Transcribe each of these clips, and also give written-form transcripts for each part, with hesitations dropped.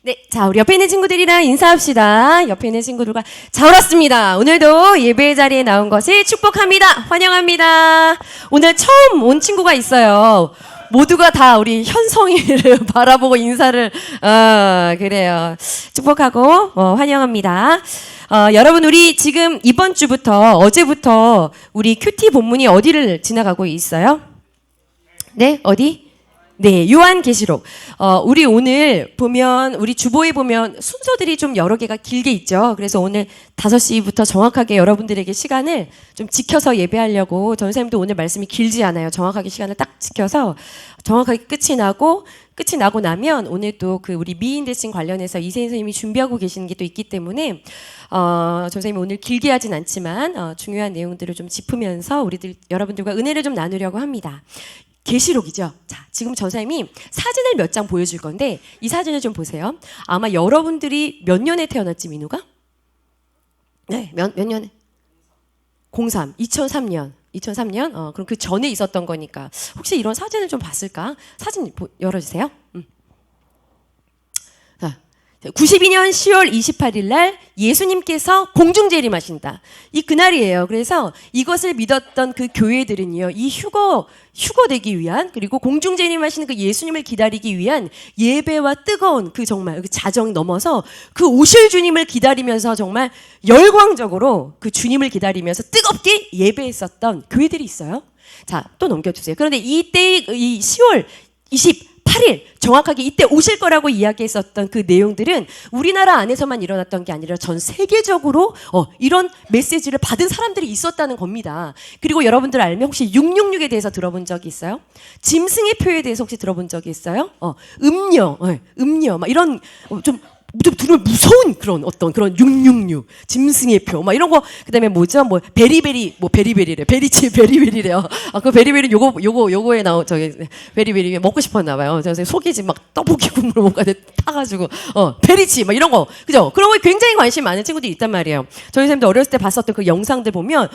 네, 자, 우리 옆에 있는 친구들이랑 인사합시다. 옆에 있는 친구들과 잘 왔습니다. 오늘도 예배 자리에 나온 것을 축복합니다. 환영합니다. 오늘 처음 온 친구가 있어요. 모두가 다 우리 현성이를 바라보고 인사를, 그래요. 축복하고, 환영합니다. 여러분, 우리 지금 이번 주부터, 어제부터 우리 큐티 본문이 어디를 지나가고 있어요? 네, 어디? 네, 요한계시록. 우리 오늘 보면, 우리 주보에 보면 순서들이 좀 여러 개가 길게 있죠. 그래서 오늘 5시부터 정확하게 여러분들에게 시간을 좀 지켜서 예배하려고, 전사님도 오늘 말씀이 길지 않아요. 정확하게 시간을 딱 지켜서 정확하게 끝이 나고 나면 오늘 또 그 우리 미인 대신 관련해서 이세인 선생님이 준비하고 계시는 게 또 있기 때문에, 전사님이 오늘 길게 하진 않지만, 중요한 내용들을 좀 짚으면서 우리들, 여러분들과 은혜를 좀 나누려고 합니다. 계시록이죠. 자, 지금 전사님이 사진을 몇 장 보여줄 건데 이 사진을 좀 보세요. 아마 여러분들이 몇 년에 태어났지, 민우가? 네, 몇 년에? 03, 2003년. 2003년? 그럼 그 전에 있었던 거니까 혹시 이런 사진을 좀 봤을까? 사진 열어주세요. 92년 10월 28일 날 예수님께서 공중재림하신다. 이 그날이에요. 그래서 이것을 믿었던 그 교회들은요, 이 휴거되기 위한, 그리고 공중재림하시는 그 예수님을 기다리기 위한 예배와 뜨거운 그 정말 그 자정 넘어서 그 오실 주님을 기다리면서 정말 열광적으로 그 주님을 기다리면서 뜨겁게 예배했었던 교회들이 있어요. 자, 또 넘겨주세요. 그런데 이때 이 10월 28일 정확하게 이때 오실 거라고 이야기했었던 그 내용들은 우리나라 안에서만 일어났던 게 아니라 전 세계적으로 이런 메시지를 받은 사람들이 있었다는 겁니다. 그리고 여러분들 알면 혹시 666에 대해서 들어본 적이 있어요? 짐승의 표에 대해서 혹시 들어본 적이 있어요? 음녀 막 이런 좀 들으면 무서운 그런 어떤 그런 666 짐승의 표 막 이런 거. 그다음에 뭐죠? 뭐 베리베리래. 베리치 베리베리래요. 그 베리베리 요거에 나온 저기 베리베리 먹고 싶었나 봐요. 그래서 속이 지금 막 떡볶이 국물 뭔가 타가지고 베리치 막 이런 거, 그죠? 그런 거에 굉장히 관심 많은 친구들이 있단 말이에요. 저희 선생님도 어렸을 때 봤었던 그 영상들 보면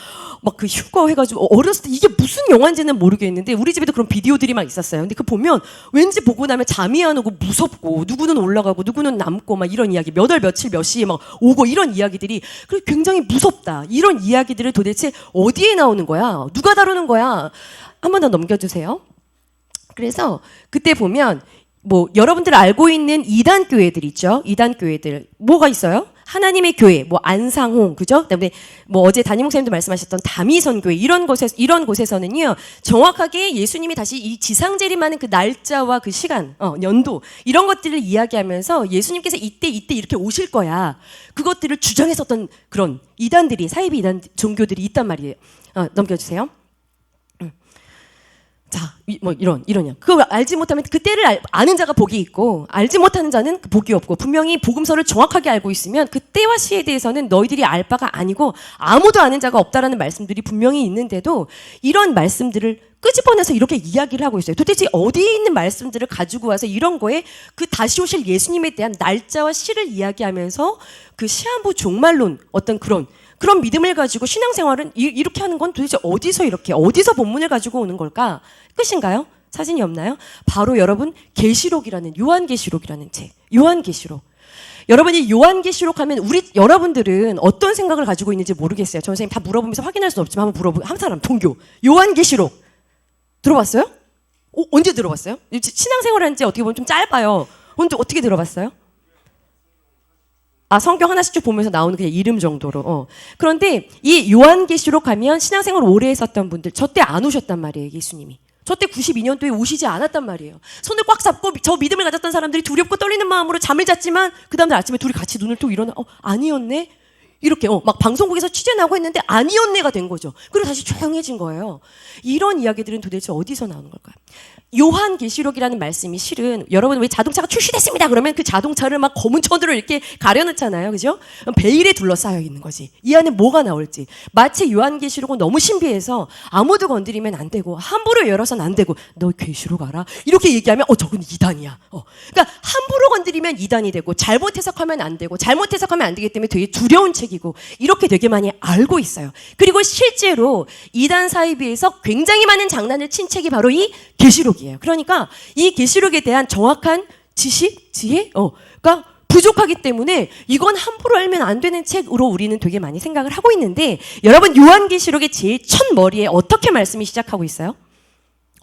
막 그 휴거 해가지고 어렸을 때 이게 무슨 영화인지는 모르겠는데 우리 집에도 그런 비디오들이 막 있었어요. 근데 그 보면 왠지 보고 나면 잠이 안 오고 무섭고 누구는 올라가고 누구는 남고 막 이런 이야기, 몇 월 며칠 몇 시에 막 오고 이런 이야기들이 굉장히 무섭다. 이런 이야기들을 도대체 어디에 나오는 거야? 누가 다루는 거야? 한 번 더 넘겨주세요. 그래서 그때 보면 뭐 여러분들 알고 있는 이단 교회들 있죠? 이단 교회들 뭐가 있어요? 하나님의 교회, 뭐 안상홍, 그죠? 그다음에 뭐 어제 담임 목사님도 말씀하셨던 다미선 교회 이런 곳에서는요, 정확하게 예수님이 다시 이 지상재림하는 그 날짜와 그 시간, 연도 이런 것들을 이야기하면서 예수님께서 이때 이렇게 오실 거야. 그것들을 주장했었던 그런 이단들이, 사이비 이단 종교들이 있단 말이에요. 넘겨주세요. 자, 뭐 이러냐. 그걸 알지 못하면 그때를 아는 자가 복이 있고 알지 못하는 자는 복이 없고, 분명히 복음서를 정확하게 알고 있으면 그때와 시에 대해서는 너희들이 알 바가 아니고 아무도 아는 자가 없다라는 말씀들이 분명히 있는데도 이런 말씀들을 끄집어내서 이렇게 이야기를 하고 있어요. 도대체 어디에 있는 말씀들을 가지고 와서 이런 거에 그 다시 오실 예수님에 대한 날짜와 시를 이야기하면서 그 시한부 종말론 어떤 그런 믿음을 가지고 신앙생활은 이렇게 하는 건 도대체 어디서 본문을 가지고 오는 걸까? 끝인가요? 사진이 없나요? 바로 여러분, 계시록이라는, 요한계시록이라는 책. 요한계시록. 여러분이 요한계시록 하면 여러분들은 어떤 생각을 가지고 있는지 모르겠어요. 전 선생님 다 물어보면서 확인할 수는 없지만 한 사람 동교. 요한계시록. 들어봤어요? 언제 들어봤어요? 신앙생활 한 지 어떻게 보면 좀 짧아요. 언제 어떻게 들어봤어요? 성경 하나씩 쭉 보면서 나오는 그냥 이름 정도로. 그런데 이 요한계시록 하면 신앙생활 오래 했었던 분들, 저 때 안 오셨단 말이에요, 예수님이. 저 때 92년도에 오시지 않았단 말이에요. 손을 꽉 잡고 저 믿음을 가졌던 사람들이 두렵고 떨리는 마음으로 잠을 잤지만 그 다음날 아침에 둘이 같이 눈을 뜨고 일어나, 아니었네? 이렇게 막 방송국에서 취재 나고 했는데 아니었네가 된 거죠. 그리고 다시 조용해진 거예요. 이런 이야기들은 도대체 어디서 나오는 걸까요? 요한계시록이라는 말씀이 실은, 여러분 왜 자동차가 출시됐습니다 그러면 그 자동차를 막 검은 천으로 이렇게 가려놓잖아요, 그죠? 베일에 둘러싸여 있는 거지. 이 안에 뭐가 나올지. 마치 요한계시록은 너무 신비해서 아무도 건드리면 안 되고 함부로 열어서는 안 되고, 너 계시록 알아? 이렇게 얘기하면 저건 이단이야. 그러니까 함부로 건드리면 이단이 되고, 잘못 해석하면 안 되고, 잘못 해석하면 안 되기 때문에 되게 두려운 책이고, 이렇게 되게 많이 알고 있어요. 그리고 실제로 이단 사이비에서 굉장히 많은 장난을 친 책이 바로 이 계시록이에요. 그러니까 이 계시록에 대한 정확한 지식, 지혜가 부족하기 때문에 이건 함부로 알면 안 되는 책으로 우리는 되게 많이 생각을 하고 있는데, 여러분 요한계시록의 제일 첫 머리에 어떻게 말씀이 시작하고 있어요?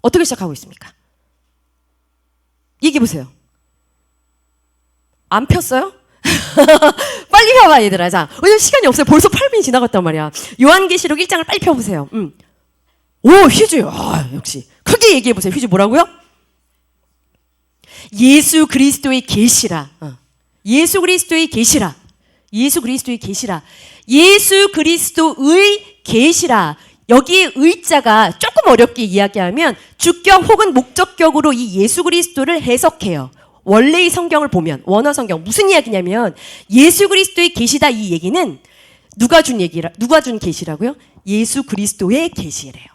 어떻게 시작하고 있습니까? 얘기해 보세요. 안 폈어요? 빨리 펴봐 얘들아. 자, 왜냐면 시간이 없어요. 벌써 8분이 지나갔단 말이야. 요한계시록 1장을 빨리 펴보세요. 오, 휘즈. 아, 역시 크게 얘기해 보세요. 휘즈 뭐라고요? 예수 그리스도의 계시라. 예수 그리스도의 계시라. 예수 그리스도의 계시라. 예수 그리스도의 계시라. 여기에 의자가 조금 어렵게 이야기하면 주격 혹은 목적격으로 이 예수 그리스도를 해석해요. 원래의 성경을 보면, 원어 성경 무슨 이야기냐면 예수 그리스도의 계시다, 이 얘기는 누가 준 계시라고요? 예수 그리스도의 계시래요.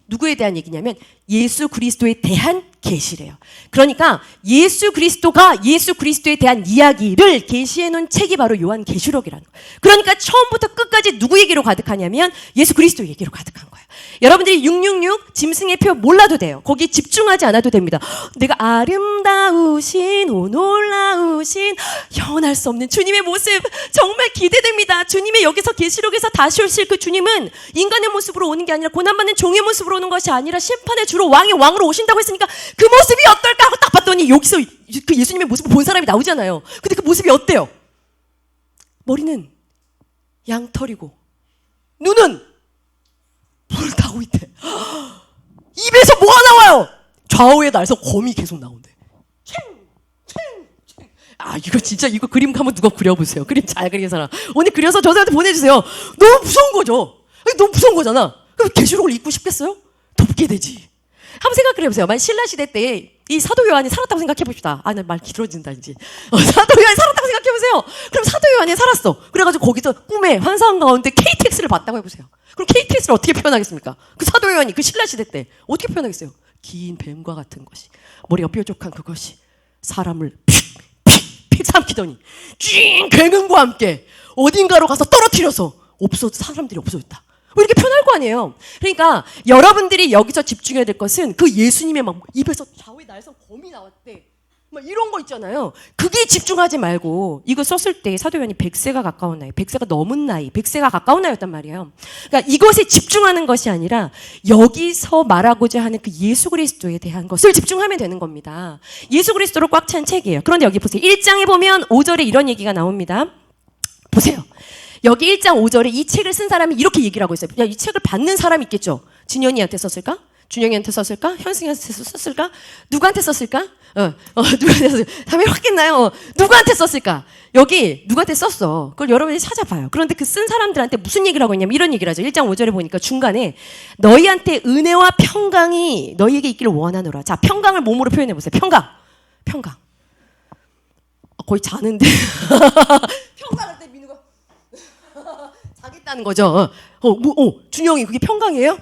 누구에 대한 얘기냐면 예수 그리스도에 대한 계시래요. 그러니까 예수 그리스도가 예수 그리스도에 대한 이야기를 계시해 놓은 책이 바로 요한계시록이라는 거예요. 그러니까 처음부터 끝까지 누구 얘기로 가득하냐면 예수 그리스도 얘기로 가득한 거예요. 여러분들이 666 짐승의 표 몰라도 돼요. 거기 집중하지 않아도 됩니다. 내가 아름다우신, 오 놀라우신, 현할 수 없는 주님의 모습 정말 기대됩니다. 주님의 여기서 계시록에서 다시 오실 그 주님은 인간의 모습으로 오는 게 아니라 고난받는 종의 모습으로 오는 것이 아니라 심판의 주로 왕의 왕으로 오신다고 했으니까 그 모습이 어떨까 하고 딱 봤더니 여기서 그 예수님의 모습을 본 사람이 나오잖아요. 근데 그 모습이 어때요? 머리는 양털이고 눈은 불을 타고 있대. 입에서 뭐가 나와요? 좌우의 날서 검이 계속 나온대. 아, 이거 진짜 이거 그림 한번 누가 그려보세요. 그림 잘 그리는 사람 오늘 그려서 저한테 보내주세요. 너무 무서운 거죠. 너무 무서운 거잖아. 그럼 계시록을 읽고 싶겠어요? 덮게 되지. 한번 생각해 보세요. 만약 신라 시대 때 이 사도 요한이 살았다고 생각해 봅시다. 아, 나 말 길어진다 이제. 사도 요한이 살았다고 생각해 보세요. 그럼 사도 요한이 살았어. 그래가지고 거기서 꿈에 환상 가운데 KTX를 봤다고 해보세요. 그럼 KTX를 어떻게 표현하겠습니까? 그 사도 요한이 그 신라 시대 때 어떻게 표현하겠어요? 긴 뱀과 같은 것이, 머리가 뾰족한 그것이 사람을 픽 삼키더니 쥐잉 굉음과 함께 어딘가로 가서 떨어뜨려서 사람들이 없어졌다. 뭐 이렇게 표현할 거 아니에요. 그러니까 여러분들이 여기서 집중해야 될 것은 그 예수님의 막 입에서 좌우의 날선 검이 나왔대, 막 이런 거 있잖아요. 그게 집중하지 말고, 이거 썼을 때 사도 요한이 100세가 가까운 나이, 100세가 넘은 나이, 100세가 가까운 나이였단 말이에요. 그러니까 이것에 집중하는 것이 아니라 여기서 말하고자 하는 그 예수 그리스도에 대한 것을 집중하면 되는 겁니다. 예수 그리스도로 꽉 찬 책이에요. 그런데 여기 보세요. 1장에 보면 5절에 이런 얘기가 나옵니다. 보세요. 여기 1장 5절에 이 책을 쓴 사람이 이렇게 얘기를 하고 있어요. 야, 이 책을 받는 사람이 있겠죠. 진현이한테 썼을까? 준영이한테 썼을까? 현승이한테 썼을까? 누구한테 썼을까? 누구한테 썼을까? 답이 확겠나요? 누구한테 썼을까? 여기 누구한테 썼어. 그걸 여러분이 찾아봐요. 그런데 그 쓴 사람들한테 무슨 얘기를 하고 있냐면 이런 얘기를 하죠. 1장 5절에 보니까 중간에 너희한테 은혜와 평강이 너희에게 있기를 원하노라. 자, 평강을 몸으로 표현해 보세요. 평강. 거의 자는데. 평강할 때 민우가 자겠다는 거죠. 준영이 그게 평강이에요?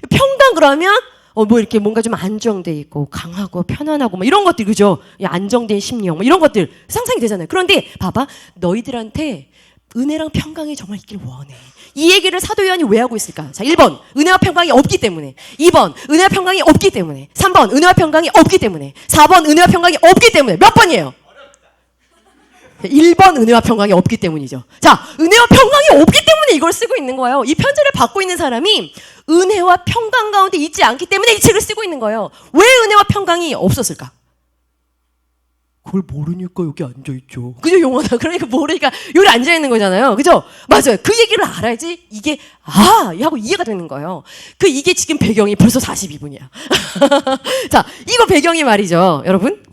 평강 그러면 뭐 이렇게 뭔가 좀 안정돼 있고 강하고 편안하고 뭐 이런 것들, 그죠? 안정된 심령 뭐 이런 것들 상상이 되잖아요. 그런데 봐봐, 너희들한테 은혜랑 평강이 정말 있길 원해. 이 얘기를 사도 요한이 왜 하고 있을까? 자, 1번 은혜와 평강이 없기 때문에, 2번 은혜와 평강이 없기 때문에, 3번 은혜와 평강이 없기 때문에, 4번 은혜와 평강이 없기 때문에. 몇 번이에요? 1번 은혜와 평강이 없기 때문이죠. 자, 은혜와 평강이 없기 때문에 이걸 쓰고 있는 거예요. 이 편지를 받고 있는 사람이 은혜와 평강 가운데 있지 않기 때문에 이 책을 쓰고 있는 거예요. 왜 은혜와 평강이 없었을까? 그걸 모르니까 여기 앉아있죠. 그죠, 용어다. 그러니까 모르니까 여기 앉아있는 거잖아요. 그죠? 맞아요. 그 얘기를 알아야지 이게 하고 이해가 되는 거예요. 이게 지금 배경이 벌써 42분이야. 자, 이거 배경이 말이죠, 여러분.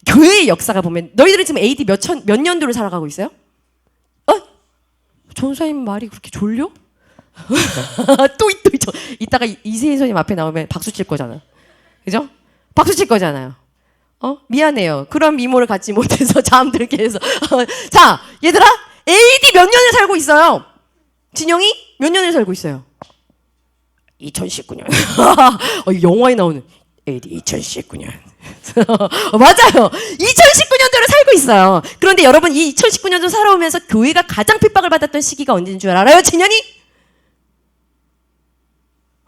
교회의 역사가 보면 너희들은 지금 AD 몇 년도를 살아가고 있어요? 전사님 말이 그렇게 졸려? 또 이따가 이세인 선생님 앞에 나오면 박수 칠 거잖아. 그죠? 박수 칠 거잖아요. 미안해요. 그런 미모를 갖지 못해서 잠들게 해서. 자, 얘들아, AD 몇 년을 살고 있어요? 진영이 몇 년을 살고 있어요? 2019년. 영화에 나오는 AD 2019년. 맞아요. 2019년도를 살고 있어요. 그런데 여러분, 이 2019년도 살아오면서 교회가 가장 핍박을 받았던 시기가 언제인 줄 알아요? 진현이?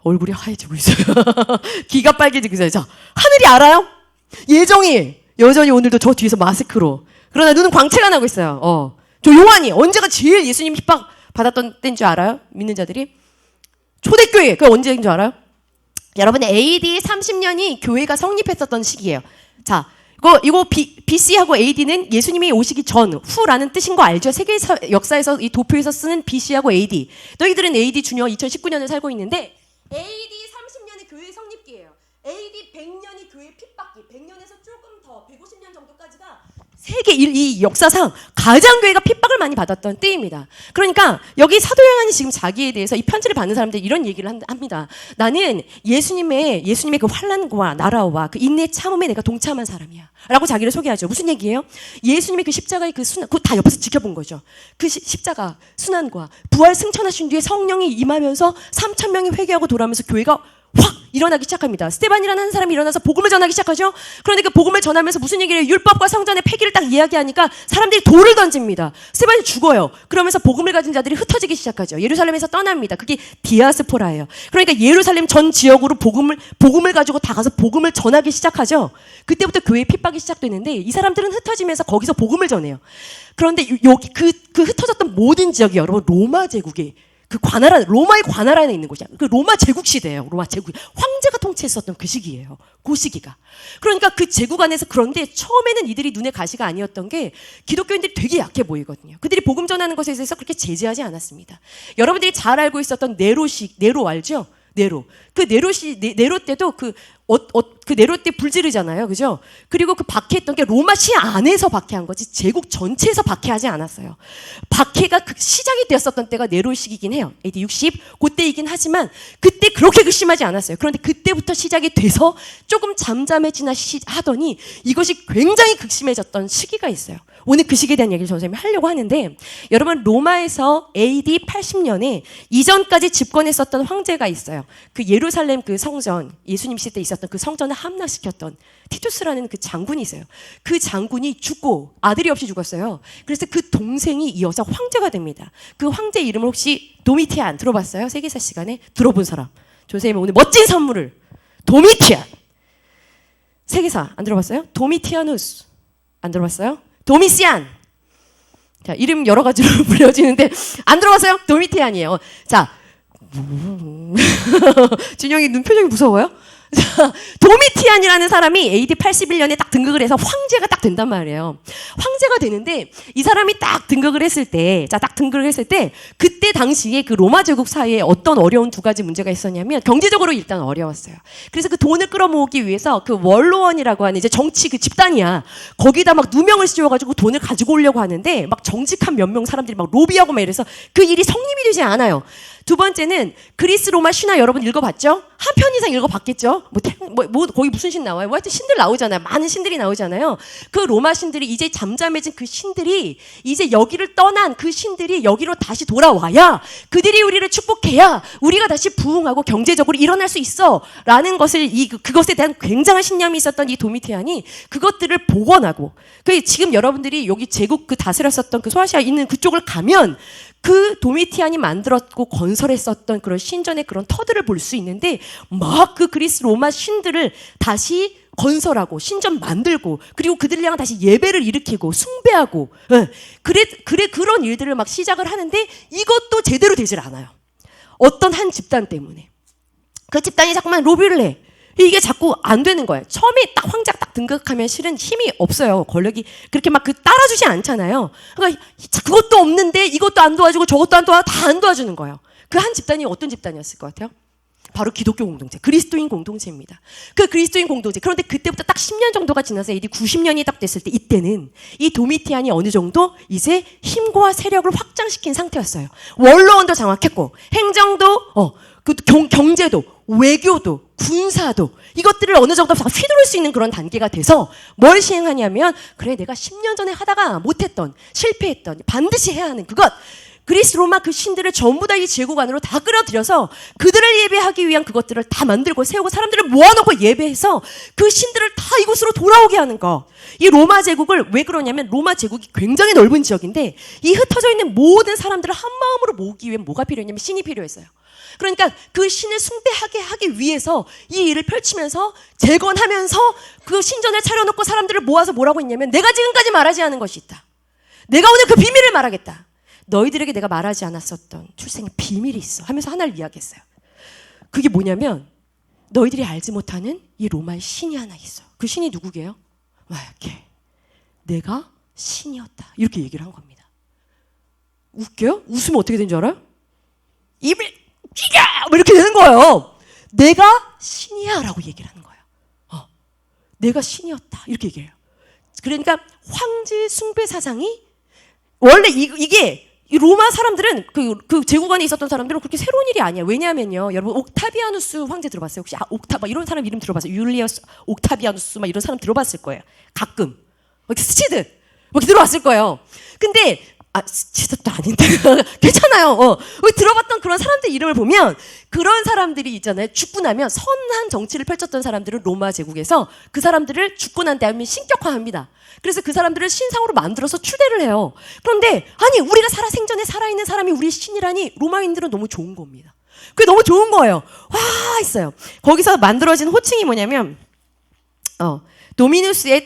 얼굴이 하얘지고 있어요. 귀가 빨개지고 있어요. 자, 하늘이 알아요? 예정이 여전히 오늘도 저 뒤에서 마스크로. 그러나 눈은 광채가 나고 있어요. 저 요한이 언제가 제일 예수님 핍박 받았던 때인 줄 알아요? 믿는 자들이? 초대교회. 그게 언제인 줄 알아요? 여러분 AD 30년이 교회가 성립했었던 시기예요. 자, 이거 BC하고 AD는 예수님이 오시기 전, 후라는 뜻인 거 알죠? 세계 역사에서 이 도표에서 쓰는 BC하고 AD. 너희들은 AD 주년 2019년을 살고 있는데 AD 30년이 교회 성립기예요. AD 100년이 교회 핍박기. 100년에서 조금 더 150년 정도까지가 세계 이 역사상 가장 교회가 핍박을 많이 받았던 때입니다. 그러니까 여기 사도 요한이 지금 자기에 대해서 이 편지를 받는 사람들이 이런 얘기를 합니다. 나는 예수님의 그 환난과 나라와 그 인내 참음에 내가 동참한 사람이야. 라고 자기를 소개하죠. 무슨 얘기예요? 예수님의 그 십자가의 그 순환, 그거 다 옆에서 지켜본 거죠. 그 십자가 순환과 부활 승천하신 뒤에 성령이 임하면서 3,000명이 회개하고 돌아오면서 교회가 확 일어나기 시작합니다. 스테반이라는 한 사람이 일어나서 복음을 전하기 시작하죠. 그런데 그 복음을 전하면서 무슨 얘기를 해요? 율법과 성전의 폐기를 딱 이야기하니까 사람들이 돌을 던집니다. 스테반이 죽어요. 그러면서 복음을 가진 자들이 흩어지기 시작하죠. 예루살렘에서 떠납니다. 그게 디아스포라예요. 그러니까 예루살렘 전 지역으로 복음을 가지고 다 가서 복음을 전하기 시작하죠. 그때부터 교회의 핍박이 시작되는데 이 사람들은 흩어지면서 거기서 복음을 전해요. 그런데 여기 그 흩어졌던 모든 지역이 여러분 로마 제국의 로마의 관할 안에 있는 곳이야. 그 로마 제국 시대예요. 로마 제국. 황제가 통치했었던 그 시기예요. 그 시기가. 그러니까 그 제국 안에서 그런데 처음에는 이들이 눈에 가시가 아니었던 게 기독교인들이 되게 약해 보이거든요. 그들이 복음 전하는 것에 대해서 그렇게 제재하지 않았습니다. 여러분들이 잘 알고 있었던 네로 알죠? 네로. 그 네로 때도 그 네로 때 불지르잖아요. 그죠? 그리고 그 박해했던 게 로마 시 안에서 박해한 거지 제국 전체에서 박해하지 않았어요. 박해가 시작이 되었었던 때가 네로 시기긴 해요. AD 60 그때이긴 하지만 그때 그렇게 극심하지 않았어요. 그런데 그때부터 시작이 돼서 조금 잠잠해지나 하더니 이것이 굉장히 극심해졌던 시기가 있어요. 오늘 그 시기에 대한 얘기를 선생님이 하려고 하는데 여러분 로마에서 AD 80년에 이전까지 집권했었던 황제가 있어요. 그 예루살렘 그 성전 예수님 시대 때 있었던 그 성전을 함락시켰던 티투스라는 그 장군이 있어요. 그 장군이 죽고 아들이 없이 죽었어요. 그래서 그 동생이 이어서 황제가 됩니다. 그 황제 이름을 혹시 도미티안 들어봤어요? 세계사 시간에 들어본 사람. 선생님이 오늘 멋진 선물을 도미티안 세계사 안 들어봤어요? 도미티아누스 안 들어봤어요? 도미시안. 자, 이름 여러 가지로 불려지는데 안 들어봤어요? 도미티안이에요. 자, 준영이 눈 표정이 무서워요? 도미티안이라는 사람이 AD 81년에 딱 등극을 해서 황제가 딱 된단 말이에요. 황제가 되는데 이 사람이 딱 등극을 했을 때, 그때 당시에 그 로마 제국 사이에 어떤 어려운 두 가지 문제가 있었냐면 경제적으로 일단 어려웠어요. 그래서 그 돈을 끌어모으기 위해서 그 원로원이라고 하는 이제 정치 그 집단이야. 거기다 막 누명을 씌워가지고 돈을 가지고 오려고 하는데 막 정직한 몇 명 사람들이 막 로비하고 막 이래서 그 일이 성립이 되지 않아요. 두 번째는 그리스 로마 신화 여러분 읽어봤죠? 한 편 이상 읽어봤겠죠? 거기 무슨 신 나와요? 뭐 하여튼 신들 나오잖아요. 많은 신들이 나오잖아요. 그 로마 신들이 이제 잠잠해진 그 신들이 이제 여기를 떠난 그 신들이 여기로 다시 돌아와야 그들이 우리를 축복해야 우리가 다시 부흥하고 경제적으로 일어날 수 있어 라는 것을 그것에 대한 굉장한 신념이 있었던 이 도미티안이 그것들을 복원하고 지금 여러분들이 여기 제국 그 다스렸었던 그 소아시아 있는 그쪽을 가면 그 도미티안이 만들었고 건설했었던 그런 신전의 그런 터들을 볼 수 있는데 막 그 그리스 로마 신들을 다시 건설하고 신전 만들고 그리고 그들을 향한 다시 예배를 일으키고 숭배하고 그런 일들을 막 시작을 하는데 이것도 제대로 되질 않아요. 어떤 한 집단 때문에 그 집단이 자꾸만 로비를 해. 이게 자꾸 안 되는 거예요. 처음에 딱 황제가 딱 등극하면 실은 힘이 없어요. 권력이 그렇게 막 따라주지 않잖아요. 그러니까 그것도 없는데 이것도 안 도와주고 저것도 안 도와주고 다 안 도와주는 거예요. 그 한 집단이 어떤 집단이었을 것 같아요? 바로 기독교 공동체, 그리스도인 공동체입니다. 그 그리스도인 공동체. 그런데 그때부터 딱 10년 정도가 지나서 AD 90년이 딱 됐을 때 이때는 이 도미티안이 어느 정도 이제 힘과 세력을 확장시킨 상태였어요. 원로원도 장악했고 행정도 경제도 외교도 군사도 이것들을 어느 정도 다 휘두를 수 있는 그런 단계가 돼서 뭘 시행하냐면 그래 내가 10년 전에 하다가 못했던 실패했던 반드시 해야 하는 그것 그리스 로마 그 신들을 전부 다 이 제국 안으로 다 끌어들여서 그들을 예배하기 위한 그것들을 다 만들고 세우고 사람들을 모아놓고 예배해서 그 신들을 다 이곳으로 돌아오게 하는 거. 이 로마 제국을 왜 그러냐면 로마 제국이 굉장히 넓은 지역인데 이 흩어져 있는 모든 사람들을 한 마음으로 모으기 위해 뭐가 필요했냐면 신이 필요했어요. 그러니까 그 신을 숭배하게 하기 위해서 이 일을 펼치면서 재건하면서 그 신전을 차려놓고 사람들을 모아서 뭐라고 했냐면 내가 지금까지 말하지 않은 것이 있다. 내가 오늘 그 비밀을 말하겠다. 너희들에게 내가 말하지 않았었던 출생의 비밀이 있어 하면서 하나를 이야기했어요. 그게 뭐냐면 너희들이 알지 못하는 이 로마의 신이 하나 있어. 그 신이 누구게요? 와, 이렇게 내가 신이었다. 이렇게 얘기를 한 겁니다. 웃겨요? 웃으면 어떻게 되는 줄 알아요? 입을 끼가! 뭐 이렇게 되는 거예요. 내가 신이야 라고 얘기를 하는 거예요. 내가 신이었다. 이렇게 얘기해요. 그러니까 황제 숭배 사상이 원래 이게 이 로마 사람들은 그 제국안에 있었던 사람들은 그렇게 새로운 일이 아니에요. 왜냐하면요, 여러분 옥타비아누스 황제 들어봤어요? 혹시 막 이런 사람 이름 들어봤어요? 율리어스 옥타비아누스 막 이런 사람 들어봤을 거예요. 가끔 스치듯 막 들어봤을 거예요. 근데 스치듯도 아닌데 괜찮아요. 들어봤던 그런 사람들 이름을 보면 그런 사람들이 있잖아요. 죽고 나면 선한 정치를 펼쳤던 사람들은 로마 제국에서 그 사람들을 죽고 난 다음에 신격화합니다. 그래서 그 사람들을 신상으로 만들어서 추대를 해요. 그런데 아니 우리가 생전에 살아있는 사람이 우리 신이라니 로마인들은 너무 좋은 겁니다. 그게 너무 좋은 거예요. 와 있어요. 거기서 만들어진 호칭이 뭐냐면 도미누스 엣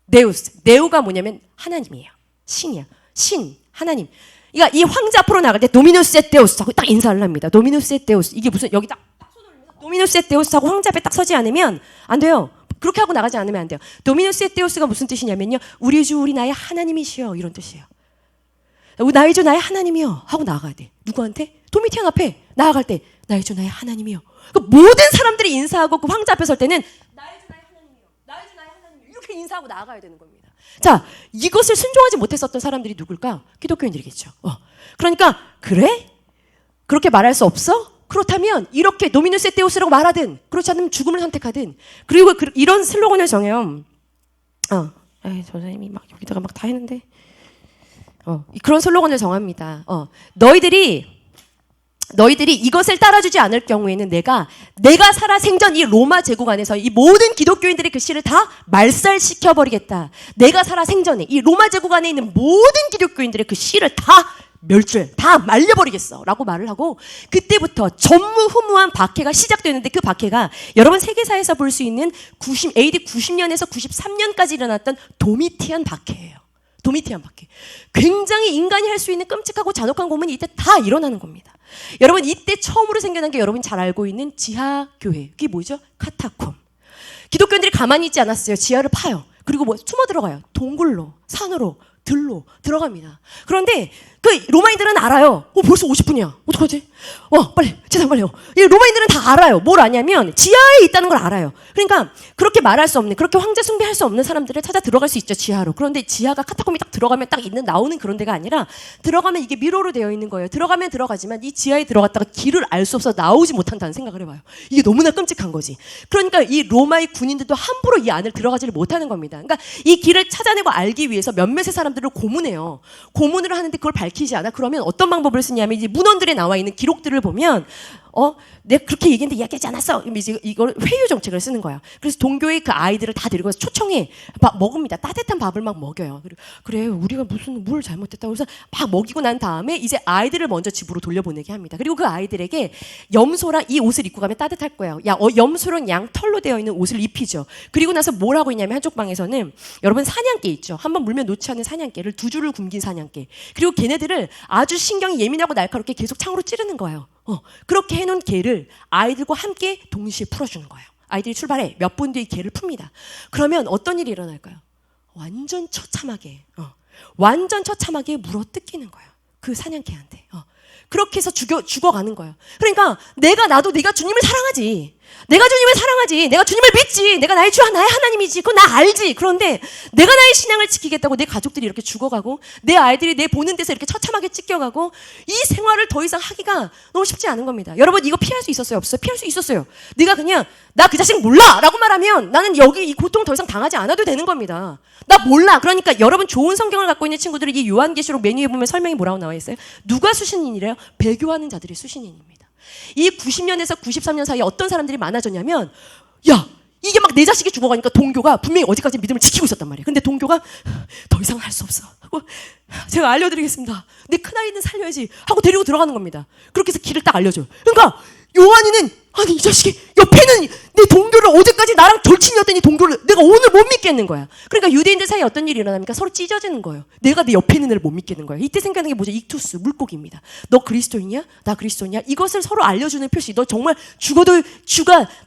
데우스. 네오가 뭐냐면 하나님이에요. 신이야. 신, 하나님. 그러니까 이 황제 앞으로 나갈 때 도미누스 엣 데우스 하고 딱 인사를 합니다. 도미누스 엣 데우스. 이게 무슨 여기 딱 손을 올려서 도미누스 엣 데우스 하고 황제 앞에 딱 서지 않으면 안 돼요. 그렇게 하고 나가지 않으면 안 돼요. 도미누스 엣 데우스가 무슨 뜻이냐면요. 우리 주 우리 나의 하나님이시여 이런 뜻이에요. 나의 주 나의 하나님이여 하고 나아가야 돼. 누구한테? 도미티안 앞에 나아갈 때 나의 주 나의 하나님이여. 그러니까 모든 사람들이 인사하고 그 황제 앞에 설 때는 나의 주 나의 하나님이여. 나의 주 나의 하나님이여. 이렇게 인사하고 나아가야 되는 겁니다. 자, 이것을 순종하지 못했었던 사람들이 누굴까? 기독교인들이겠죠. 그러니까 그래? 그렇게 말할 수 없어? 그렇다면 이렇게 노미누스 데우스라고 말하든 그렇지 않으면 죽음을 선택하든 그리고 이런 슬로건을 정해요. 저 선생님이 막 여기다가 막 다 했는데 그런 슬로건을 정합니다. 너희들이 이것을 따라주지 않을 경우에는 내가 살아 생전 이 로마 제국 안에서 이 모든 기독교인들의 그 씨를 다 말살시켜 버리겠다. 내가 살아 생전에 이 로마 제국 안에 있는 모든 기독교인들의 그 씨를 다 다 말려버리겠어 라고 말을 하고 그때부터 전무후무한 박해가 시작되는데 그 박해가 여러분 세계사에서 볼 수 있는 AD 90년에서 93년까지 일어났던 도미티안 박해예요. 도미티안 박해. 굉장히 인간이 할 수 있는 끔찍하고 잔혹한 고문이 이때 다 일어나는 겁니다. 여러분 이때 처음으로 생겨난 게 여러분이 잘 알고 있는 지하교회. 그게 뭐죠? 카타콤. 기독교인들이 가만히 있지 않았어요. 지하를 파요. 그리고 숨어 들어가요. 동굴로, 산으로, 들로 들어갑니다. 그런데 그 로마인들은 알아요. 벌써 50분이야. 어떡하지? 빨리 재단 빨리요. 이 로마인들은 다 알아요. 뭘 아냐면 지하에 있다는 걸 알아요. 그러니까 그렇게 말할 수 없는, 그렇게 황제 숭배할 수 없는 사람들을 찾아 들어갈 수 있죠, 지하로. 그런데 지하가 카타콤이 딱 들어가면 딱 나오는 그런 데가 아니라 들어가면 이게 미로로 되어 있는 거예요. 들어가면 들어가지만 이 지하에 들어갔다가 길을 알 수 없어 나오지 못한다는 생각을 해봐요. 이게 너무나 끔찍한 거지. 그러니까 이 로마의 군인들도 함부로 이 안을 들어가지를 못하는 겁니다. 그러니까 이 길을 찾아내고 알기 위해서 몇몇의 사람들을 고문해요. 고문을 하는데 그걸 밝히지 않아. 그러면 어떤 방법을 쓰냐면 이제 문헌들에 나와 있는 기록들을 보면 내가 그렇게 얘기했는데 이야기하지 않았어. 이제 이걸 회유 정책을 쓰는 거예요. 그래서 동교의 그 아이들을 다 데리고 와서 초청해 먹습니다. 따뜻한 밥을 막 먹여요. 그래 우리가 무슨 뭘 잘못했다고 그래서 막 먹이고 난 다음에 이제 아이들을 먼저 집으로 돌려보내게 합니다. 그리고 그 아이들에게 염소랑 이 옷을 입고 가면 따뜻할 거예요. 염소랑 양 털로 되어 있는 옷을 입히죠. 그리고 나서 뭘 하고 있냐면 한쪽 방에서는 여러분 사냥개 있죠. 한번 물면 놓지 않는 사냥개를 두 줄을 굶긴 사냥개. 그리고 걔네들을 아주 신경이 예민하고 날카롭게 계속 창으로 찌르는 거예요. 그렇게 해놓은 개를 아이들과 함께 동시에 풀어주는 거예요. 아이들이 출발해 몇 분 뒤에 개를 풉니다. 그러면 어떤 일이 일어날까요? 완전 처참하게 물어 뜯기는 거예요. 그 사냥개한테. 그렇게 해서 죽어가는 거예요. 그러니까 내가 주님을 사랑하지. 내가 주님을 사랑하지. 내가 주님을 믿지. 내가 나의 주 나의 하나님이지. 그건 나 알지. 그런데 내가 나의 신앙을 지키겠다고 내 가족들이 이렇게 죽어가고 내 아이들이 내 보는 데서 이렇게 처참하게 찢겨가고 이 생활을 더 이상 하기가 너무 쉽지 않은 겁니다. 여러분 이거 피할 수 있었어요? 없어요? 피할 수 있었어요. 네가 그냥 나 그 자식 몰라 라고 말하면 나는 여기 이 고통 더 이상 당하지 않아도 되는 겁니다. 나 몰라. 그러니까 여러분 좋은 성경을 갖고 있는 친구들이 이 요한계시록 메뉴에 보면 설명이 뭐라고 나와 있어요? 누가 수신인이래요? 배교하는 자들이 수신인입니다. 이 90년에서 93년 사이에 어떤 사람들이 많아졌냐면 야 이게 막 내 자식이 죽어가니까 동교가 분명히 어디까지 믿음을 지키고 있었단 말이에요. 근데 동교가 더 이상 할 수 없어 하고 제가 알려드리겠습니다. 내 큰아이는 살려야지 하고 데리고 들어가는 겁니다. 그렇게 해서 길을 딱 알려줘요. 그러니까 요한이는 아니 이 자식이 옆에는 내 동료를 어제까지 나랑 절친이었던 이 동료를 내가 오늘 못 믿겠는 거야. 그러니까 유대인들 사이에 어떤 일이 일어납니까? 서로 찢어지는 거예요. 내가 내 옆에 있는 애를 못 믿겠는 거야. 이때 생각하는 게 뭐죠? 익투스, 물고기입니다. 너 그리스도이냐? 나 그리스도냐? 이것을 서로 알려주는 표시. 너 정말 죽어도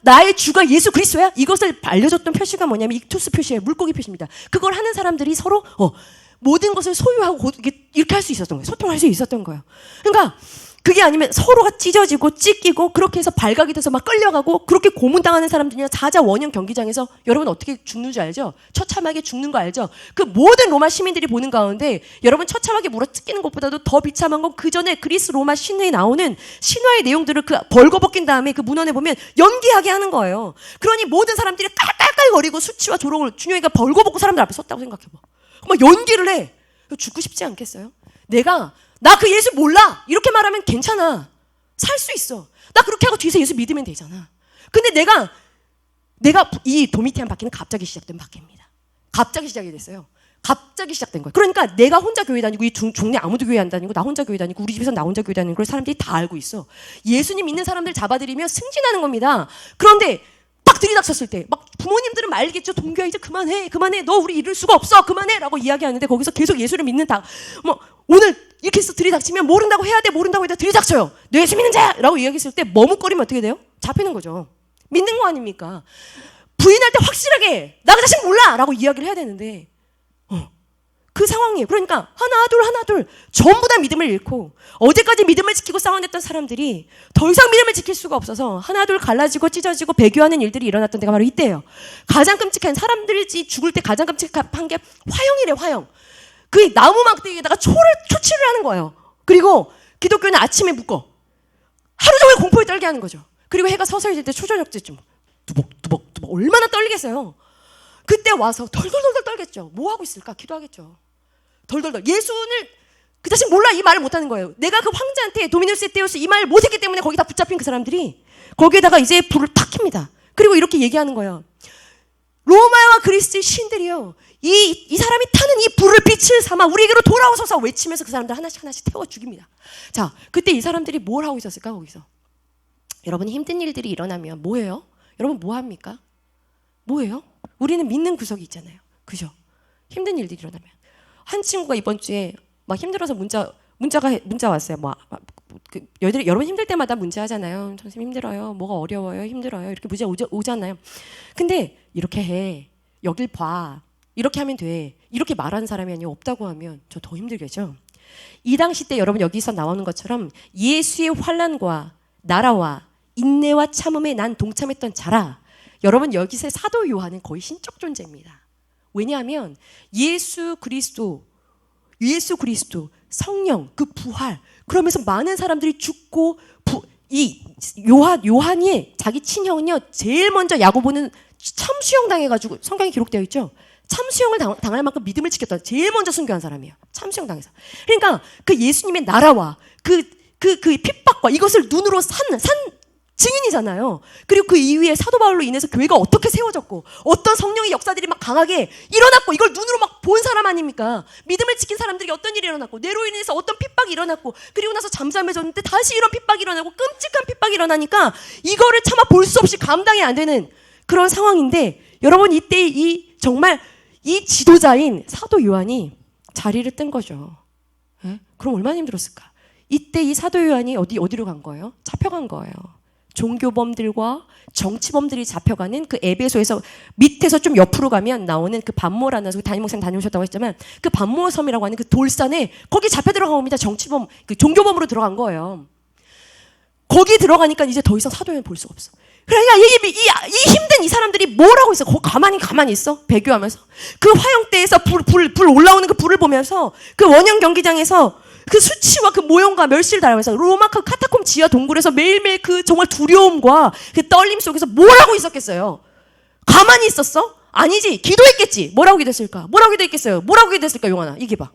나의 주가 예수 그리스도야? 이것을 알려줬던 표시가 뭐냐면 익투스 표시예요. 물고기 표시입니다. 그걸 하는 사람들이 서로 모든 것을 소유하고 이렇게 할 수 있었던 거예요. 소통할 수 있었던 거예요. 그러니까 그게 아니면 서로가 찢어지고 찢기고 그렇게 해서 발각이 돼서 막 끌려가고 그렇게 고문당하는 사람들이냐 사자 원형 경기장에서 여러분 어떻게 죽는 줄 알죠? 처참하게 죽는 거 알죠? 그 모든 로마 시민들이 보는 가운데 여러분 처참하게 물어 뜯기는 것보다도 더 비참한 건 그 전에 그리스 로마 신화에 나오는 신화의 내용들을 그 벌거벗긴 다음에 그 문헌에 보면 연기하게 하는 거예요. 그러니 모든 사람들이 깔깔깔거리고 수치와 조롱을 준영이가 벌거벗고 사람들 앞에 섰다고 생각해봐. 막 연기를 해. 죽고 싶지 않겠어요? 나 그 예수 몰라. 이렇게 말하면 괜찮아. 살 수 있어. 나 그렇게 하고 뒤에서 예수 믿으면 되잖아. 근데 내가 이 도미티안 박해는 갑자기 시작된 박해입니다. 갑자기 시작이 됐어요. 갑자기 시작된 거예요. 그러니까 내가 혼자 교회 다니고 이 종래 아무도 교회 안 다니고 나 혼자 교회 다니고 우리 집에서 나 혼자 교회 다니는 걸 사람들이 다 알고 있어. 예수님 믿는 사람들 잡아들이면 승진하는 겁니다. 그런데 딱 들이닥쳤을 때 막 부모님들은 말겠죠. 동규야 이제 그만해. 너 우리 이룰 수가 없어. 그만해 라고 이야기하는데 거기서 계속 예수를 믿는다. 오늘 이렇게 해서 들이닥치면 모른다고 해야 돼. 들이닥쳐요. 너 예수 믿는 자야 라고 이야기했을 때 머뭇거리면 어떻게 돼요? 잡히는 거죠. 믿는 거 아닙니까? 부인할 때 확실하게 나 그 자식 몰라 라고 이야기를 해야 되는데 그 상황이에요. 그러니까 하나 둘 전부 다 믿음을 잃고 어제까지 믿음을 지키고 싸워냈던 사람들이 더 이상 믿음을 지킬 수가 없어서 하나 둘 갈라지고 찢어지고 배교하는 일들이 일어났던 데가 바로 이때예요. 가장 끔찍한 사람들이 죽을 때 가장 끔찍한 게 화형이래. 화형. 그 나무 막대기에다가 초치를 하는 거예요. 그리고 기독교는 아침에 묶어 하루 종일 공포에 떨게 하는 거죠. 그리고 해가 서서히 질 때 초저녁 때쯤 두벅 얼마나 떨리겠어요. 그때 와서 덜덜덜 떨겠죠. 뭐 하고 있을까? 기도하겠죠. 덜덜덜. 예수를 그 자식 몰라 이 말을 못하는 거예요. 내가 그 황제한테 도미누스 에테우스 이 말을 못했기 때문에 거기 다 붙잡힌 그 사람들이 거기에다가 이제 불을 탁 킵니다. 그리고 이렇게 얘기하는 거예요. 로마와 그리스의 신들이요. 이 사람이 타는 이 불을 빛을 삼아 우리에게로 돌아오소서 외치면서 그 사람들 하나씩 태워 죽입니다. 자, 그때 이 사람들이 뭘 하고 있었을까 거기서? 여러분 힘든 일들이 일어나면 뭐예요? 여러분 뭐 합니까? 뭐예요? 우리는 믿는 구석이 있잖아요. 그죠? 힘든 일들이 일어나면 한 친구가 이번 주에 막 힘들어서 문자 왔어요. 여러분 힘들 때마다 문자 하잖아요. 선생님 힘들어요. 뭐가 어려워요. 힘들어요. 이렇게 문자 오잖아요. 근데 이렇게 해. 여길 봐. 이렇게 하면 돼. 이렇게 말하는 사람이 아니고 없다고 하면 저 더 힘들겠죠. 이 당시 때 여러분 여기서 나오는 것처럼 예수의 환난과 나라와 인내와 참음에 난 동참했던 자라. 여러분 여기서 사도 요한은 거의 신적 존재입니다. 왜냐하면 예수 그리스도 성령 그 부활 그러면서 많은 사람들이 죽고 이 요한이 자기 친형은요 제일 먼저 야고보는 참수형 당해가지고 성경에 기록되어 있죠. 참수형을 당할 만큼 믿음을 지켰다. 제일 먼저 순교한 사람이에요. 참수형 당해서. 그러니까 그 예수님의 나라와 그 핍박과 이것을 눈으로 산 증인이잖아요. 그리고 그 이후에 사도 바울로 인해서 교회가 어떻게 세워졌고 어떤 성령의 역사들이 막 강하게 일어났고 이걸 눈으로 막 본 사람 아닙니까? 믿음을 지킨 사람들이 어떤 일이 일어났고 뇌로 인해서 어떤 핍박이 일어났고 그리고 나서 잠잠해졌는데 다시 이런 핍박이 일어나고 끔찍한 핍박이 일어나니까 이거를 차마 볼 수 없이 감당이 안 되는 그런 상황인데 여러분 이때 정말 이 지도자인 사도 요한이 자리를 뜬 거죠. 예? 그럼 얼마나 힘들었을까? 이때 이 사도 요한이 어디로 간 거예요? 잡혀간 거예요. 종교범들과 정치범들이 잡혀가는 그 에베소에서 밑에서 좀 옆으로 가면 나오는 그 반모라는 담임 목사님 다녀오셨다고 했지만 그 반모섬이라고 하는 그 돌산에 거기 잡혀 들어간 겁니다. 정치범, 그 종교범으로 들어간 거예요. 거기 들어가니까 이제 더 이상 사도요한 볼 수가 없어. 그러니까 이 힘든 이 사람들이 뭘 하고 있어? 가만히 있어? 배교하면서 그 화형대에서 불 올라오는 그 불을 보면서 그 원형 경기장에서 그 수치와 그 모형과 멸시를 당하면서 로마 그 카타콤 지하 동굴에서 매일매일 그 정말 두려움과 그 떨림 속에서 뭘 하고 있었겠어요? 가만히 있었어? 아니지. 기도했겠지. 뭐라고 기도했을까? 뭐라고 기도했겠어요? 뭐라고 기도했을까? 용환아 얘기해봐.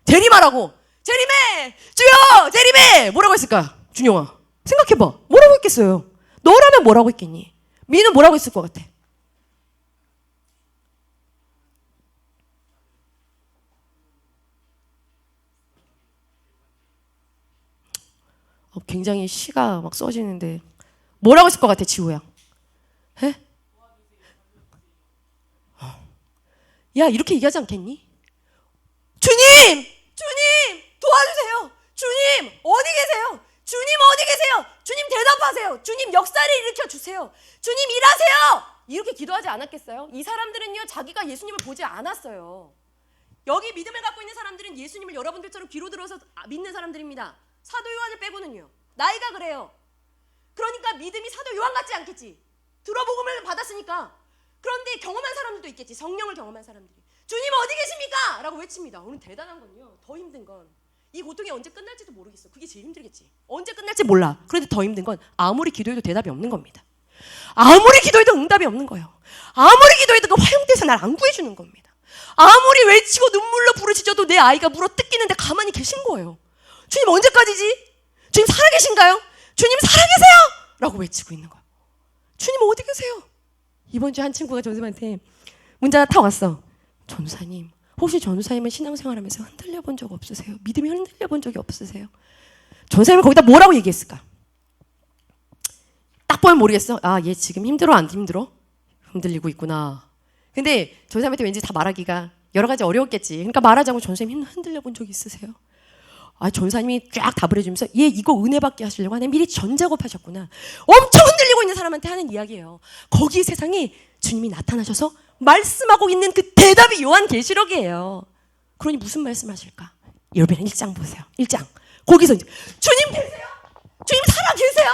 재림하라고. 재림해! 주여! 재림해! 뭐라고 했을까? 준용아 생각해봐. 뭐라고 했겠어요? 너라면 뭐라고 했겠니? 민은 뭐라고 했을 것 같아? 굉장히 시가 막 써지는데 뭐라고 했을 것 같아, 지호야? 에? 야, 이렇게 얘기하지 않겠니? 주님! 주님! 도와주세요! 주님! 어디 계세요? 주님 어디 계세요? 주님 대답하세요! 주님 역사를 일으켜 주세요! 주님 일하세요! 이렇게 기도하지 않았겠어요? 이 사람들은요, 자기가 예수님을 보지 않았어요. 여기 믿음을 갖고 있는 사람들은 예수님을 여러분들처럼 귀로 들어서 믿는 사람들입니다. 사도 요한을 빼고는요. 나이가 그래요. 그러니까 믿음이 사도 요한 같지 않겠지. 들어복음을 받았으니까. 그런데 경험한 사람들도 있겠지. 성령을 경험한 사람들이. 주님 어디 계십니까? 라고 외칩니다. 오늘 대단한 건요. 더 힘든 건 이 고통이 언제 끝날지도 모르겠어. 그게 제일 힘들겠지. 언제 끝날지 몰라. 그런데 더 힘든 건 아무리 기도해도 대답이 없는 겁니다. 아무리 기도해도 응답이 없는 거예요. 아무리 기도해도 그 화용돼서 날 안 구해주는 겁니다. 아무리 외치고 눈물로 부르짖어도 내 아이가 물어 뜯기는데 가만히 계신 거예요. 주님 언제까지지? 주님 살아계신가요? 주님 살아계세요! 라고 외치고 있는 거예요. 주님 어디 계세요? 이번 주에 한 친구가 전사님한테 문자가 타 왔어. 전사님, 혹시 전사님은 신앙생활하면서 흔들려 본 적 없으세요? 믿음이 흔들려 본 적이 없으세요? 전사님은 거기다 뭐라고 얘기했을까? 딱 보면 모르겠어. 아, 얘 지금 힘들어 안 힘들어? 흔들리고 있구나. 근데 전사님한테 왠지 다 말하기가 여러 가지 어려웠겠지. 그러니까 말하자고 전사님 흔들려 본 적 있으세요? 아, 전사님이 쫙 답을 해주면서 얘 이거 은혜 받게 하시려고 하네. 미리 전 작업하셨구나. 엄청 흔들리고 있는 사람한테 하는 이야기예요. 거기 세상에 주님이 나타나셔서 말씀하고 있는 그 대답이 요한계시록이에요. 그러니 무슨 말씀하실까? 여러분 1장 보세요. 1장. 거기서 이제 주님 계세요? 주님 살아 계세요?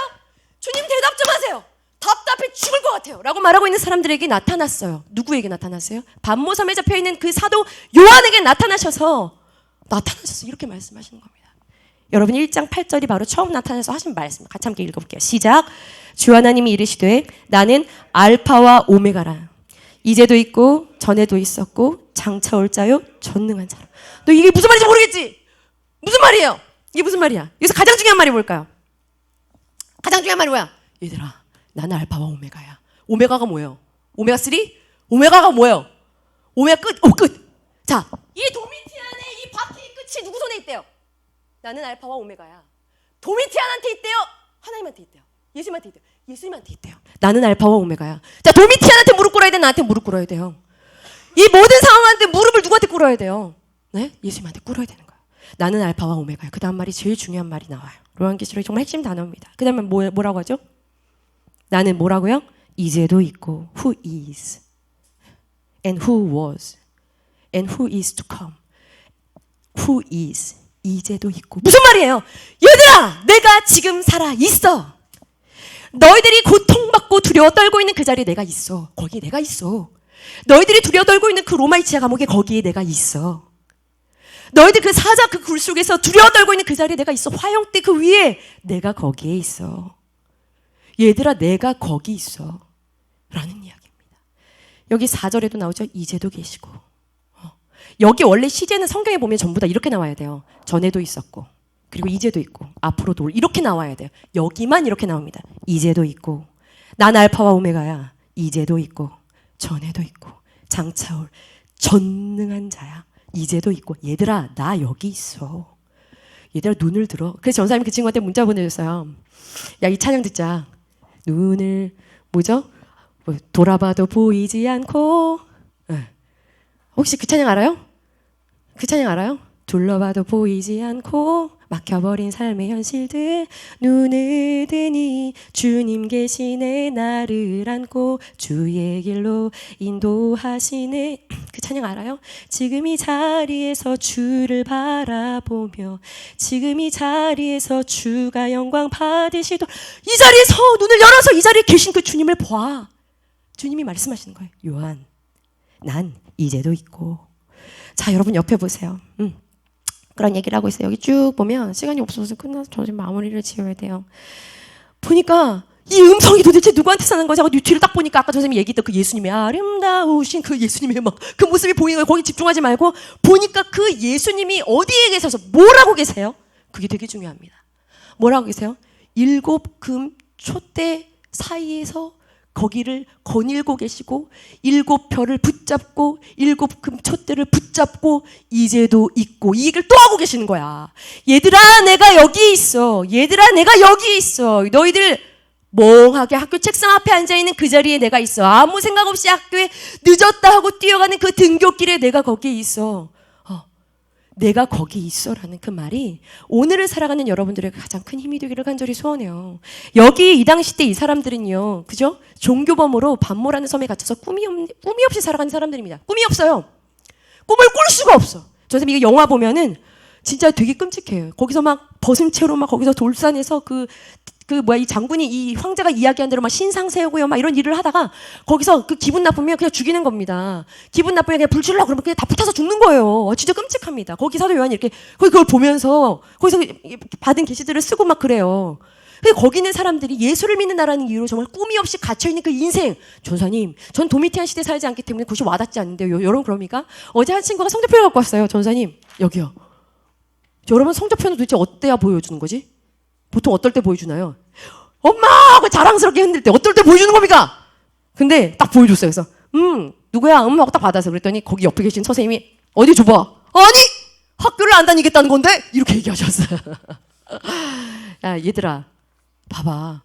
주님 대답 좀 하세요. 답답해 죽을 것 같아요. 라고 말하고 있는 사람들에게 나타났어요. 누구에게 나타났어요? 반모섬에 잡혀있는 그 사도 요한에게 나타나셔서 이렇게 말씀하시는 겁니다. 여러분 1장 8절이 바로 처음 나타나서 하신 말씀. 같이 함께 읽어볼게요. 시작. 주 하나님이 이르시되 나는 알파와 오메가라. 이제도 있고 전에도 있었고 장차 올 자요 전능한 자라. 너 이게 무슨 말인지 모르겠지? 무슨 말이에요? 이게 무슨 말이야? 여기서 가장 중요한 말이 뭘까요? 가장 중요한 말이 뭐야? 얘들아, 나는 알파와 오메가야. 오메가가 뭐예요? 오메가 3? 오메가가 뭐예요? 오메가 끝. 끝. 자, 이 도미티안의 이 바퀴 끝이 누구 손에 있대요? 나는 알파와 오메가야. 도미티안한테 있대요? 하나님한테 있대요? 예수님한테 있대요? 예수님한테 있대요. 나는 알파와 오메가야. 자, 도미티안한테 무릎 꿇어야 돼? 나한테 무릎 꿇어야 돼요? 이 모든 상황한테 무릎을 누구한테 꿇어야 돼요? 네? 예수님한테 꿇어야 되는 거예요. 나는 알파와 오메가야. 그 다음 말이 제일 중요한 말이 나와요. 요한계시록이 정말 핵심 단어입니다. 그 다음에 뭐라고 하죠? 나는 뭐라고요? 이제도 있고 who is and who was and who is to come. who is 이제도 있고. 무슨 말이에요? 얘들아, 내가 지금 살아 있어. 너희들이 고통받고 두려워 떨고 있는 그 자리에 내가 있어. 거기에 내가 있어. 너희들이 두려워 떨고 있는 그 로마의 지하 감옥에 거기에 내가 있어. 너희들 그 사자 그 굴 속에서 두려워 떨고 있는 그 자리에 내가 있어. 화형대 그 위에 내가 거기에 있어. 얘들아, 내가 거기 있어. 라는 이야기입니다. 여기 4절에도 나오죠. 이제도 계시고. 여기 원래 시제는 성경에 보면 전부 다 이렇게 나와야 돼요. 전에도 있었고 그리고 이제도 있고 앞으로도 이렇게 나와야 돼요. 여기만 이렇게 나옵니다. 이제도 있고 난 알파와 오메가야. 이제도 있고 전에도 있고 장차 올 전능한 자야. 이제도 있고. 얘들아, 나 여기 있어. 얘들아, 눈을 들어. 그래서 전사님이 그 친구한테 문자 보내줬어요. 야, 이 찬양 듣자. 눈을 뭐죠? 돌아봐도 보이지 않고. 네. 혹시 그 찬양 알아요? 그 찬양 알아요? 둘러봐도 보이지 않고 막혀버린 삶의 현실들 눈을 드니 주님 계시네 나를 안고 주의 길로 인도하시네. 그 찬양 알아요? 지금 이 자리에서 주를 바라보며 지금 이 자리에서 주가 영광 받으시도록 이 자리에서 눈을 열어서 이 자리에 계신 그 주님을 봐. 주님이 말씀하시는 거예요. 요한, 난 이제도 있고. 자, 여러분 옆에 보세요. 그런 얘기를 하고 있어요. 여기 쭉 보면 시간이 없어서 끝나서 저 지금 마무리를 지어야 돼요. 보니까 이 음성이 도대체 누구한테 사는 거지? 뒤를 딱 보니까 아까 선생님이 얘기했던 그 예수님의 아름다우신 그 예수님의 막 그 모습이 보이는 거예요. 거기 집중하지 말고 보니까 그 예수님이 어디에 계셔서 뭘 하고 계세요? 그게 되게 중요합니다. 뭘 하고 계세요? 7금 촛대 사이에서 거기를 거닐고 계시고 7별을 붙잡고 7금 촛대를 붙잡고 이제도 있고 이 얘기를 또 하고 계시는 거야. 얘들아 내가 여기 있어. 얘들아 내가 여기 있어. 너희들 멍하게 학교 책상 앞에 앉아있는 그 자리에 내가 있어. 아무 생각 없이 학교에 늦었다 하고 뛰어가는 그 등굣길에 내가 거기에 있어. 내가 거기 있어라는 그 말이 오늘을 살아가는 여러분들에게 가장 큰 힘이 되기를 간절히 소원해요. 여기 이 당시 때 이 사람들은요, 그죠? 종교범으로 반모라는 섬에 갇혀서 꿈이 없이 살아가는 사람들입니다. 꿈이 없어요. 꿈을 꿀 수가 없어. 저 선생님 이거 영화 보면은 진짜 되게 끔찍해요. 거기서 막 벗은 채로 막 거기서 돌산에서 이 장군이 이 황제가 이야기한 대로 막 신상 세우고요 막 이런 일을 하다가 거기서 그 기분 나쁘면 그냥 죽이는 겁니다. 기분 나쁘면 그냥 불 질러 그러면 그냥 다 붙어서 죽는 거예요. 진짜 끔찍합니다. 거기 사도 요한이 이렇게 그걸 보면서 거기서 받은 계시들을 쓰고 막 그래요. 근데 거기 있는 사람들이 예수를 믿는다라는 이유로 정말 꿈이 없이 갇혀있는 그 인생. 전사님, 전 도미티안 시대에 살지 않기 때문에 그것이 와닿지 않는데요. 여러분 그럽니까? 어제 한 친구가 성적표를 갖고 왔어요. 전사님, 여기요. 여러분 성적표는 도대체 어때야 보여주는 거지? 보통 어떨 때 보여주나요? 엄마! 하고 자랑스럽게 흔들 때 어떨 때 보여주는 겁니까? 근데 딱 보여줬어요. 그래서 누구야? 하고 딱 받아서 그랬더니 거기 옆에 계신 선생님이 어디 줘봐. 아니! 학교를 안 다니겠다는 건데? 이렇게 얘기하셨어요. 야 얘들아 봐봐.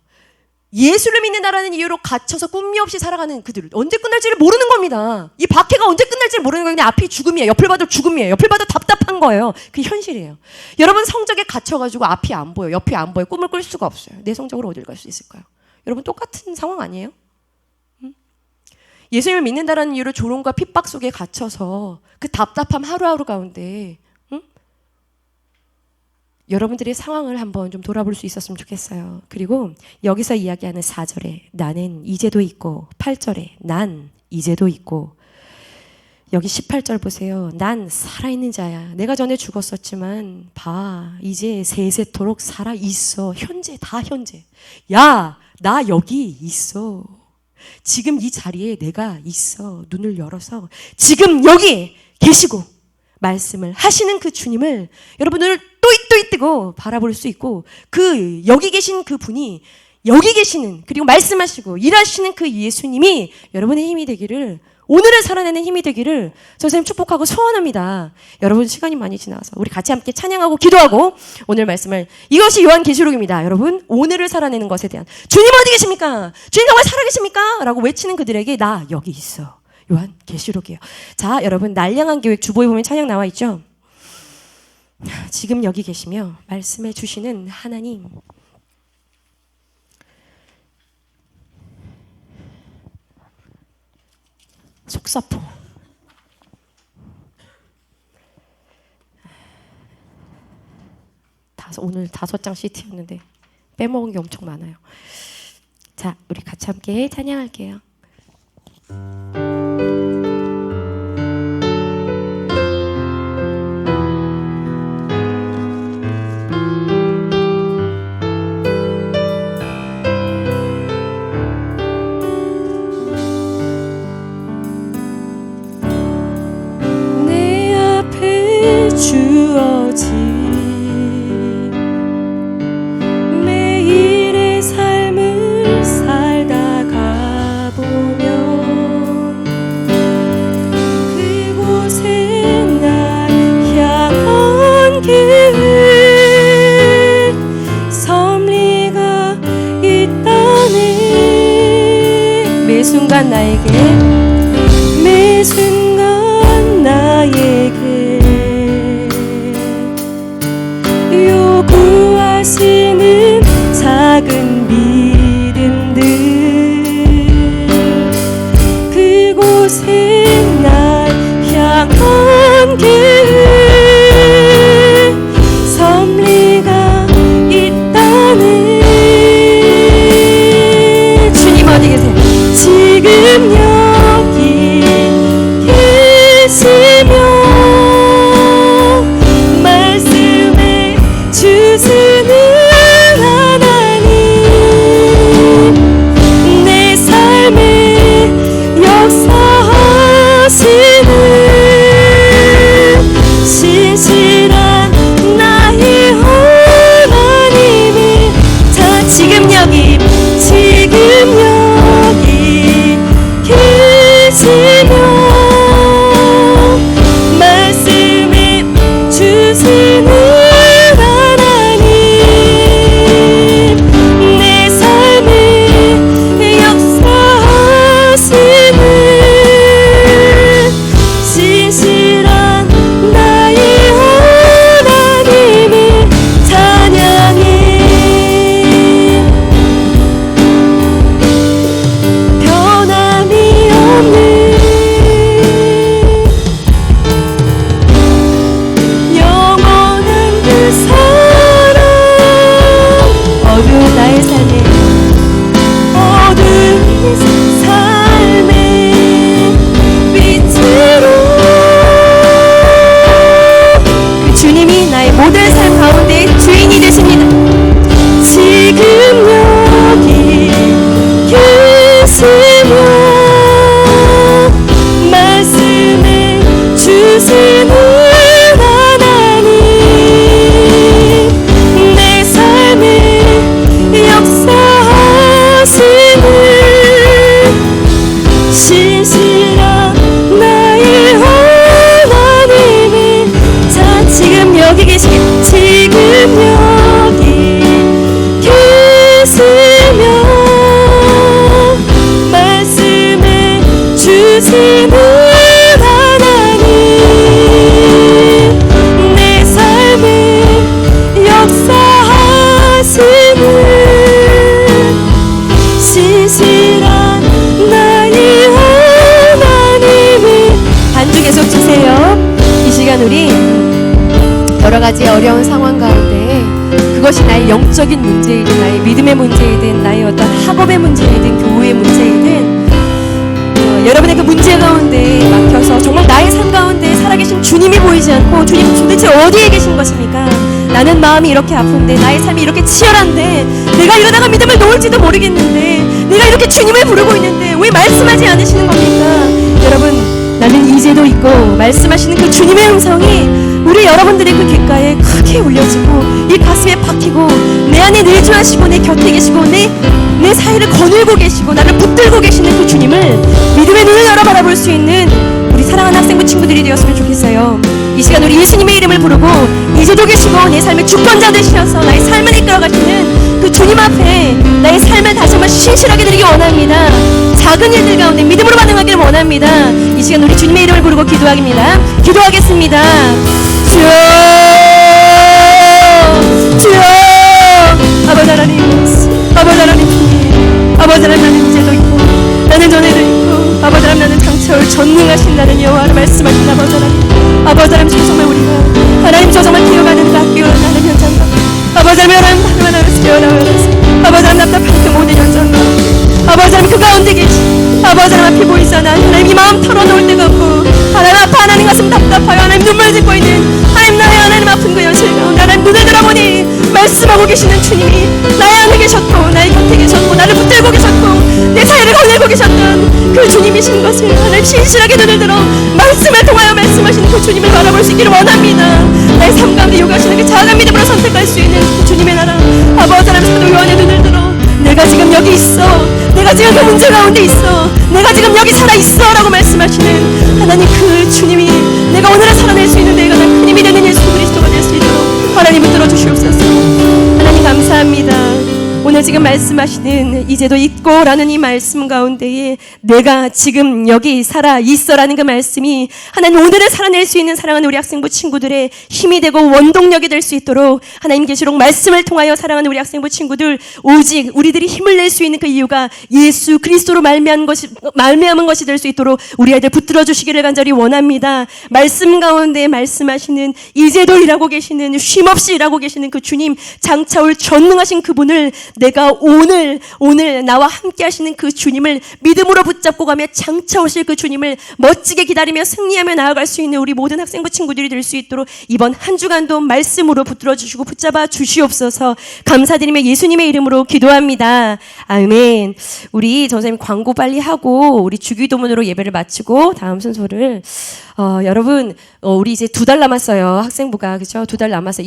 예수를 믿는다라는 이유로 갇혀서 꿈이 없이 살아가는 그들 언제 끝날지를 모르는 겁니다. 이 박해가 언제 끝날지를 모르는 거예요. 그냥 앞이 죽음이에요. 옆을 봐도 죽음이에요. 옆을 봐도 답답한 거예요. 그게 현실이에요. 여러분 성적에 갇혀가지고 앞이 안 보여. 옆이 안 보여. 꿈을 꿀 수가 없어요. 내 성적으로 어딜 갈 수 있을까요? 여러분 똑같은 상황 아니에요? 예수님을 믿는다라는 이유로 조롱과 핍박 속에 갇혀서 그 답답함 하루하루 가운데 여러분들의 상황을 한번 좀 돌아볼 수 있었으면 좋겠어요. 그리고 여기서 이야기하는 4절에 나는 이제도 있고 8절에 난 이제도 있고 여기 18절 보세요. 난 살아있는 자야. 내가 전에 죽었었지만 봐 이제 세세토록 살아있어. 현재 다 현재. 야 나 여기 있어. 지금 이 자리에 내가 있어. 눈을 열어서 지금 여기 계시고 말씀을 하시는 그 주님을 여러분 눈을 또이 뜨고 바라볼 수 있고 그 여기 계신 그 분이 여기 계시는 그리고 말씀하시고 일하시는 그 예수님이 여러분의 힘이 되기를 오늘을 살아내는 힘이 되기를 저 선생님 축복하고 소원합니다. 여러분 시간이 많이 지나서 우리 같이 함께 찬양하고 기도하고 오늘 말씀을 이것이 요한계시록입니다. 여러분 오늘을 살아내는 것에 대한 주님 어디 계십니까? 주님 정말 살아계십니까? 라고 외치는 그들에게 나 여기 있어. 요한계시록이에요. 자 여러분 날량한 계획 주보에 보면 찬양 나와 있죠. 지금 여기 계시며 말씀해 주시는 하나님 속사포 오늘 5장 CT였는데 빼먹은 게 엄청 많아요. 자 우리 같이 함께 찬양할게요. 주어진 매일의 삶을 살다가 보면 그곳에 날 향한 길 섭리가 있다네. 매 순간 나에게 매 순간 나에게 요구하시는 작은 믿음들 그곳에 날 향한 길 섭리가 있다네. 주님 어디 계세요? 지금 여기 계시며 주시는 하나님 내 삶에 역사하시는 여러 가지 어려운 상황 가운데 그것이 나의 영적인 문제이든 나의 믿음의 문제이든 나의 어떤 학업의 문제이든 교우의 문제이든 여러분의 그 문제 가운데 막혀서 정말 나의 삶 가운데 살아계신 주님이 보이지 않고 주님 도대체 어디에 계신 것입니까? 나는 마음이 이렇게 아픈데 나의 삶이 이렇게 치열한데 내가 이러다가 믿음을 놓을지도 모르겠는데 내가 이렇게 주님을 부르고 있는데 왜 말씀하지 않으시는 겁니까? 여러분, 나는 이제도 있고 말씀하시는 그 주님의 음성이 우리 여러분들의 그 귓가에 크게 울려지고 이 가슴에 박히고 내 안에 내주하시고 내 곁에 계시고 내 사이를 거닐고 계시고 나를 붙들고 계시는 그 주님을 믿음의 눈을 열어 바라볼 수 있는 우리 사랑하는 학생부 친구들이 되었으면 좋겠어요. 이 시간 우리 예수님의 이름을 부르고 이제도 계시고 내 삶의 주권자 되시어서 나의 삶을 이끌어가시는 그 주님 앞에 나의 삶을 다시 한번 신실하게 드리기 원합니다. 작은 일들 가운데 믿음으로 반응하기를 원합니다. 이 시간 우리 주님의 이름을 부르고 기도하겠습니다. 기도하겠습니다. 주여, 주여, 아버지 하나님, 아버지 하나님, 아버지 하나님, 나는 이제도 있고 나는 전에도 있고 아버지 하나님, 나는 장차올 전능하신 나는 여호와를 말씀하신 아버지 하나님, 아버지 하나님, 저 정말 우리가 하나님 저 정말 기어가는 학교를 나는 현장과 아버지 하나님, 하나님 깨어나면서 아버지 하나님 답답한 그 모든 현장과 아버지 하나님 그 가운데 계신 아버지 하나님 앞에 보이잖아. 하나님 이 마음 털어놓을 데가 없고 하나님 앞에 하나님 가슴 답답하여 하나님 눈물 짓고 있는 하나님 나의 하나님 아픈 그 현실 가운데 하나님 눈을 들어보니 말씀하고 계시는 주님이 나의 안에 계셨고 나의 곁에 계셨고 나를 붙들고 계셨고 내 사이를 거닐고 계셨던 그 주님이신 것을 하나님 신실하게 눈을 들어 말씀을 통하여 말씀하시는 그 주님을 바라볼 수 있기를 원합니다. 나의 삶 가운데 요구하시는 그 작은 믿음으로 선택할 수 있는 그 주님의 나라 아버지 하나님 사도 요한의 눈을 들어 내가 지금 여기 있어 내가 지금 그 문제 가운데 있어 내가 지금 여기 살아있어 라고 말씀하시는 하나님 그 주님이 내가 오늘을 살아낼 수 있는 내가 난 큰 힘이 되는 예수 그리스도가 될 수 있도록 하나님 붙들어 주시옵소서. 하나님 감사합니다. 오늘 지금 말씀하시는 이제도 있고 라는 이 말씀 가운데에 내가 지금 여기 살아 있어라는 그 말씀이 하나님 오늘을 살아낼 수 있는 사랑하는 우리 학생부 친구들의 힘이 되고 원동력이 될 수 있도록 하나님 계시록 말씀을 통하여 사랑하는 우리 학생부 친구들 오직 우리들이 힘을 낼 수 있는 그 이유가 예수 그리스도로 말미암은 것이 될 수 있도록 우리 아이들 붙들어 주시기를 간절히 원합니다. 말씀 가운데 말씀하시는 이제도 일하고 계시는 쉼없이 일하고 계시는 그 주님 장차올 전능하신 그분을 내가 오늘 나와 함께 하시는 그 주님을 믿음으로 붙잡고 가며 장차 오실 그 주님을 멋지게 기다리며 승리하며 나아갈 수 있는 우리 모든 학생부 친구들이 될 수 있도록 이번 한 주간도 말씀으로 붙들어 주시고 붙잡아 주시옵소서. 감사드리며 예수님의 이름으로 기도합니다. 아멘. 우리 전사님 광고 빨리 하고 우리 주기도문으로 예배를 마치고 다음 순서를 여러분 우리 이제 2달 남았어요. 학생부가 그렇죠? 2달 남았어요.